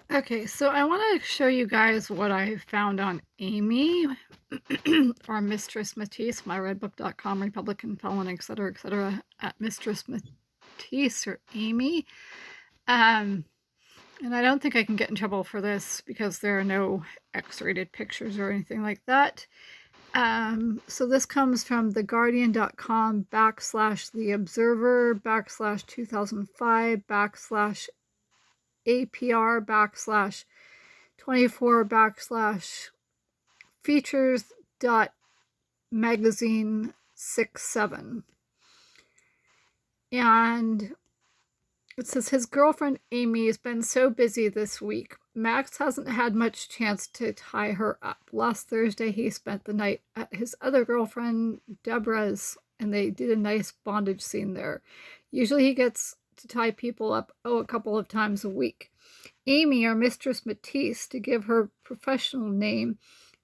Okay, so I want to show you guys what I found on Amy or Mistress Matisse, myredbook.com, Republican felon, etc., at Mistress Matisse or Amy. And I don't think I can get in trouble for this because there are no X-rated pictures or anything like that. So this comes from theguardian.com /theobserver /2005 /APR /24 /features magazine 67. And it says his girlfriend Amy has been so busy this week. Max hasn't had much chance to tie her up. Last Thursday, he spent the night at his other girlfriend Deborah's, and they did a nice bondage scene there. Usually he gets to tie people up, a couple of times a week. Amy, or Mistress Matisse, to give her professional name,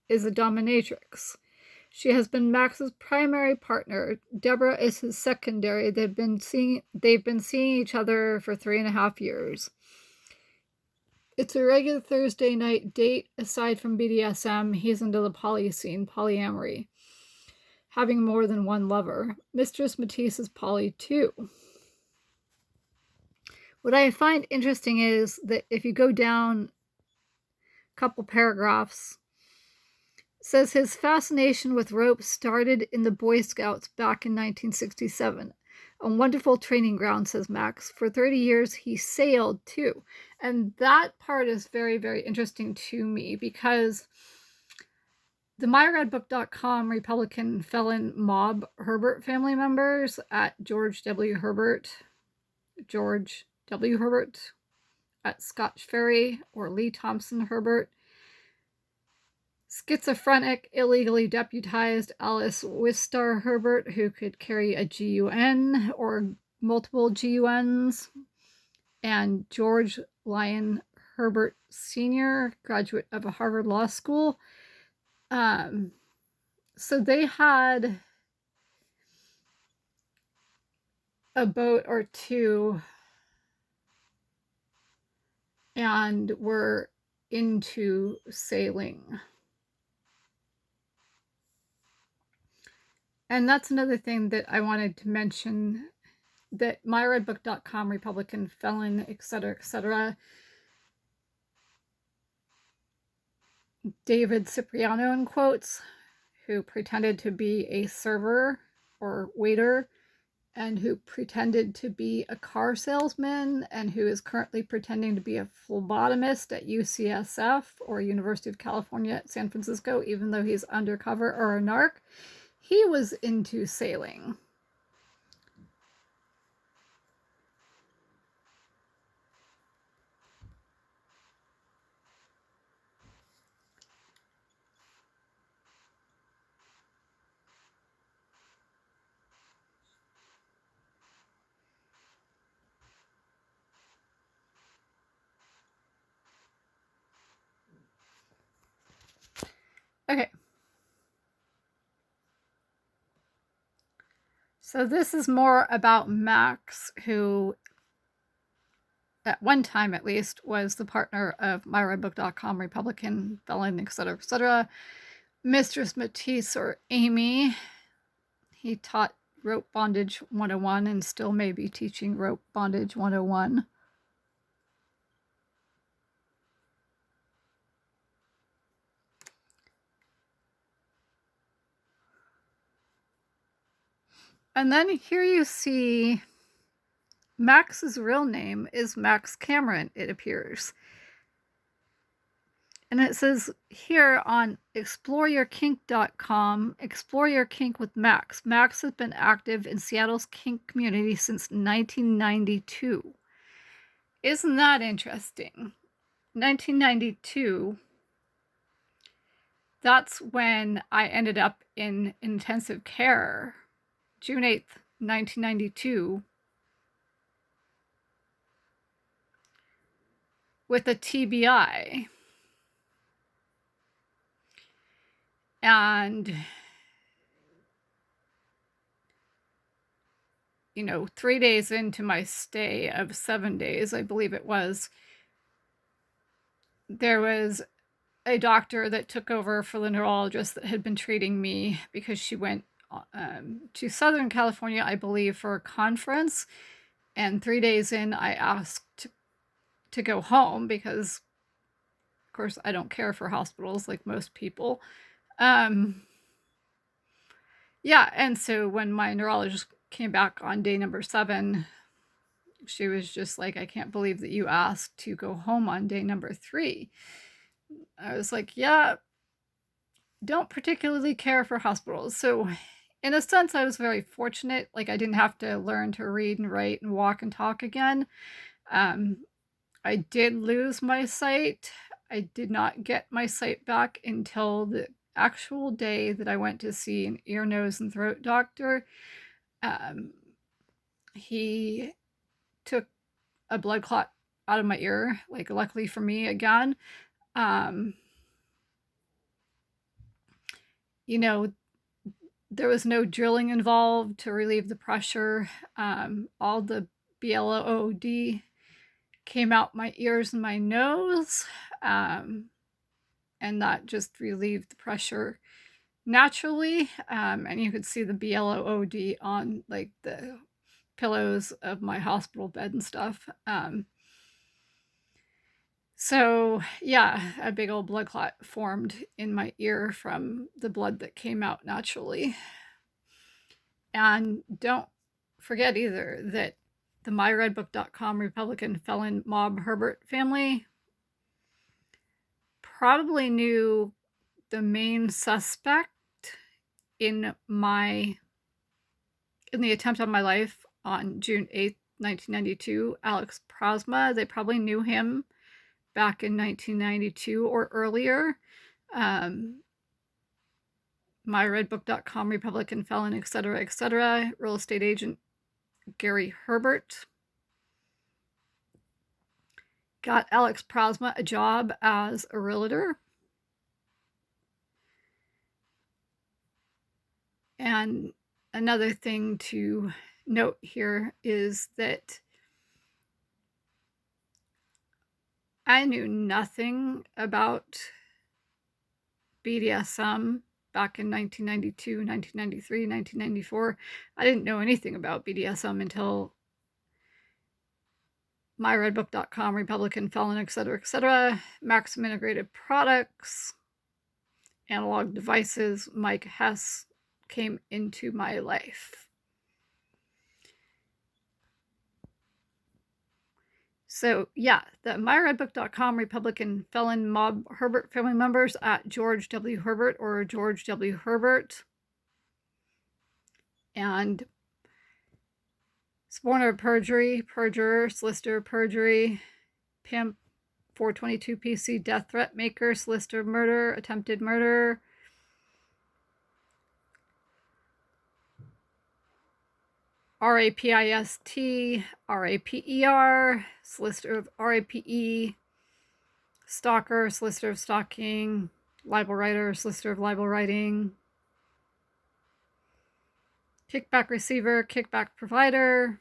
is a dominatrix. She has been Max's primary partner. Deborah is his secondary. They've been seeing each other for 3.5 years. It's a regular Thursday night date. Aside from BDSM, he's into the poly scene, polyamory, having more than one lover. Mistress Matisse is poly too. What I find interesting is that if you go down a couple paragraphs, it says his fascination with rope started in the Boy Scouts back in 1967. A wonderful training ground, says Max. For 30 years, he sailed too. And that part is very, very interesting to me because the myredbook.com Republican felon mob Herbert family members at George W. Herbert at Scotch Ferry, or Lee Thompson Herbert, schizophrenic, illegally deputized Alice Wistar Herbert, who could carry a GUN or multiple GUNs, and George Lyon Herbert Sr., graduate of a Harvard Law School. So they had a boat or two and were into sailing. And that's another thing that I wanted to mention, that myredbook.com Republican felon, etc., David Cipriano, in quotes, who pretended to be a server or waiter and who pretended to be a car salesman and who is currently pretending to be a phlebotomist at UCSF or University of California at San Francisco, even though he's undercover or a narc. He was into sailing. Okay. So this is more about Max, who at one time at least was the partner of myredbook.com Republican felon, etc. Mistress Matisse, or Amy. He taught rope bondage 101 and still may be teaching rope bondage 101. And then here you see Max's real name is Max Cameron, it appears. And it says here on exploreyourkink.com, explore your kink with Max. Max has been active in Seattle's kink community since 1992. Isn't that interesting? 1992, that's when I ended up in intensive care. June 8th, 1992, with a TBI. And, 3 days into my stay of 7 days, I believe it was, there was a doctor that took over for the neurologist that had been treating me because she went to Southern California, I believe, for a conference. And 3 days in, I asked to go home because, of course, I don't care for hospitals like most people. Yeah, and so when my neurologist came back on day number 7, she was just like, I can't believe that you asked to go home on day number 3. I was like, yeah, don't particularly care for hospitals. So in a sense, I was very fortunate. Like, I didn't have to learn to read and write and walk and talk again. I did lose my sight. I did not get my sight back until the actual day that I went to see an ear, nose, and throat doctor. He took a blood clot out of my ear, like, luckily for me again. You know, there was no drilling involved to relieve the pressure. All the BLOD came out my ears and my nose, and that just relieved the pressure naturally. And you could see the BLOD on, like, the pillows of my hospital bed and stuff. So yeah, a big old blood clot formed in my ear from the blood that came out naturally. And don't forget either that the myredbook.com Republican felon mob Herbert family probably knew the main suspect in the attempt on my life on June 8th, 1992, Alex Prosma. They probably knew him back in 1992 or earlier. Myredbook.com Republican felon, etc., real estate agent Gary Herbert got Alex Prosma a job as a realtor. And another thing to note here is that I knew nothing about BDSM back in 1992, 1993, 1994. I didn't know anything about BDSM until myredbook.com, Republican felon, etc., Maxim Integrated Products, Analog Devices, Mike Hess came into my life. So yeah, the myredbook.com Republican felon mob Herbert family members at George W. Herbert or George W. Herbert. And suborner of perjury, perjurer, solicitor of perjury, pimp, 422 PC, death threat maker, solicitor of murder, attempted murder, RAPIST, RAPER, solicitor of RAPE, stalker, solicitor of stalking, libel writer, solicitor of libel writing, kickback receiver, kickback provider,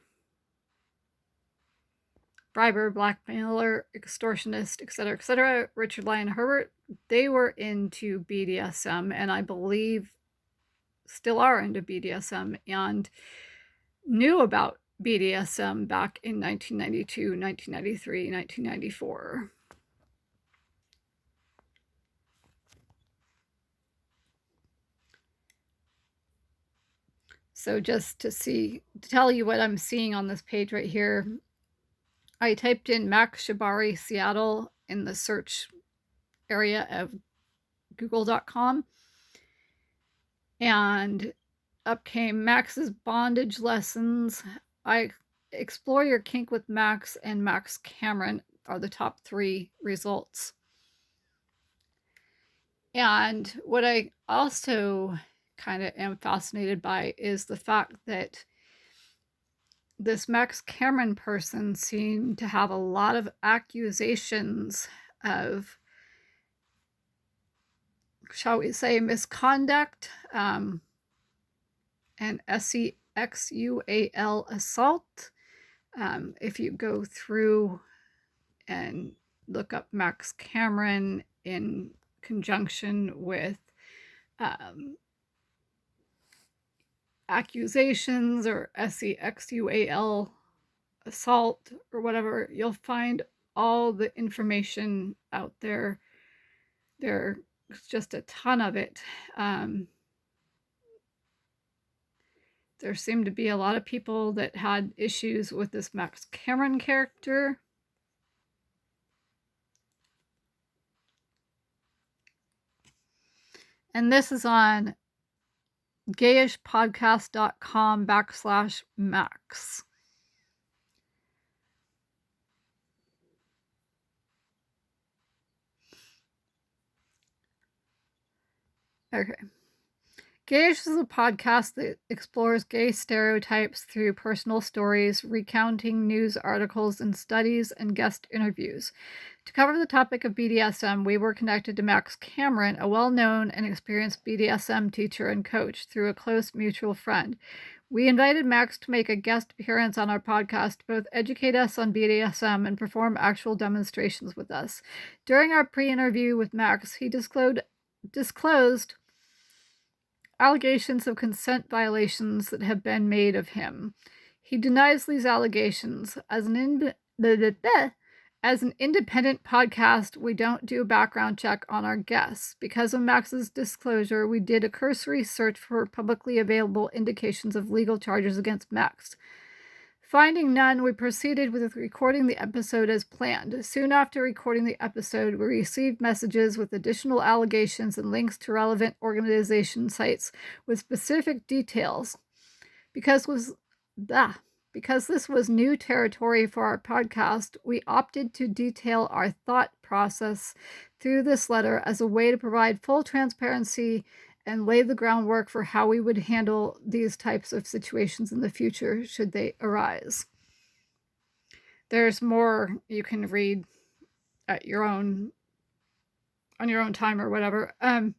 briber, blackmailer, extortionist, etc., Richard Lyon Herbert. They were into BDSM, and I believe still are into BDSM, and knew about BDSM back in 1992, 1993, 1994. So just to tell you what I'm seeing on this page right here, I typed in Max Shibari Seattle in the search area of google.com, and up came Max's bondage lessons. I explore your kink with Max and Max Cameron are the top 3 results. And what I also kind of am fascinated by is the fact that this Max Cameron person seemed to have a lot of accusations of, shall we say, misconduct, and SEXUAL assault. If you go through and look up Max Cameron in conjunction with accusations or SEXUAL, assault, or whatever, you'll find all the information out there. There's just a ton of it. There seemed to be a lot of people that had issues with this Max Cameron character. And this is on gayishpodcast.com/Max. Okay. Gayish is a podcast that explores gay stereotypes through personal stories, recounting news articles and studies, and guest interviews. To cover the topic of BDSM, we were connected to Max Cameron, a well-known and experienced BDSM teacher and coach, through a close mutual friend. We invited Max to make a guest appearance on our podcast to both educate us on BDSM and perform actual demonstrations with us. During our pre-interview with Max, he disclosed allegations of consent violations that have been made of him. He denies these allegations. As an independent podcast, we don't do a background check on our guests. Because of Max's disclosure, we did a cursory search for publicly available indications of legal charges against Max. Finding none, we proceeded with recording the episode as planned. Soon after recording the episode, we received messages with additional allegations and links to relevant organization sites with specific details. Because this was new territory for our podcast, we opted to detail our thought process through this letter as a way to provide full transparency and lay the groundwork for how we would handle these types of situations in the future should they arise. There's more you can read at on your own time or whatever, on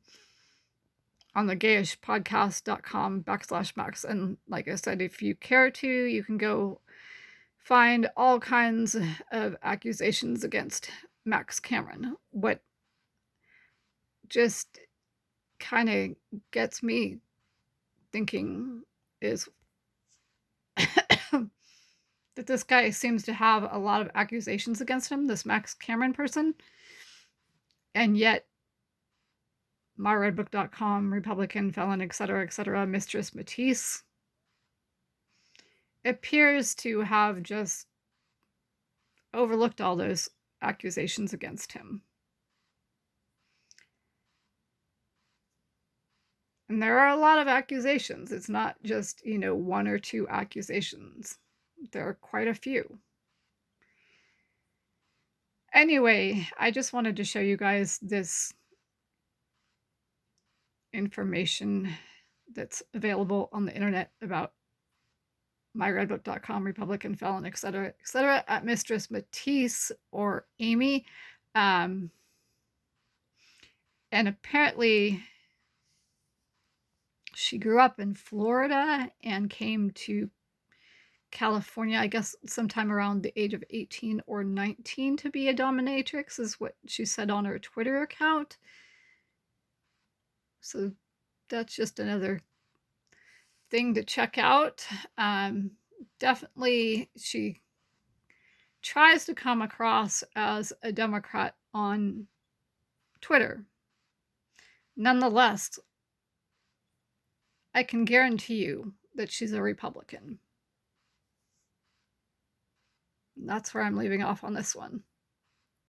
the gayishpodcast.com/Max. And like I said, if you care to, you can go find all kinds of accusations against Max Cameron. What just kind of gets me thinking is that this guy seems to have a lot of accusations against him, this Max Cameron person, and yet Myredbook.com, Republican, felon, etc., mistressmatisse appears to have just overlooked all those accusations against him. And there are a lot of accusations. It's not just, one or two accusations. There are quite a few. Anyway, I just wanted to show you guys this information that's available on the internet about myredbook.com, Republican, felon, etc., at Mistress Matisse or Amy. And apparently she grew up in Florida and came to California, I guess sometime around the age of 18 or 19 to be a dominatrix, is what she said on her Twitter account. So that's just another thing to check out. Definitely she tries to come across as a Democrat on Twitter. Nonetheless, I can guarantee you that she's a Republican. That's where I'm leaving off on this one.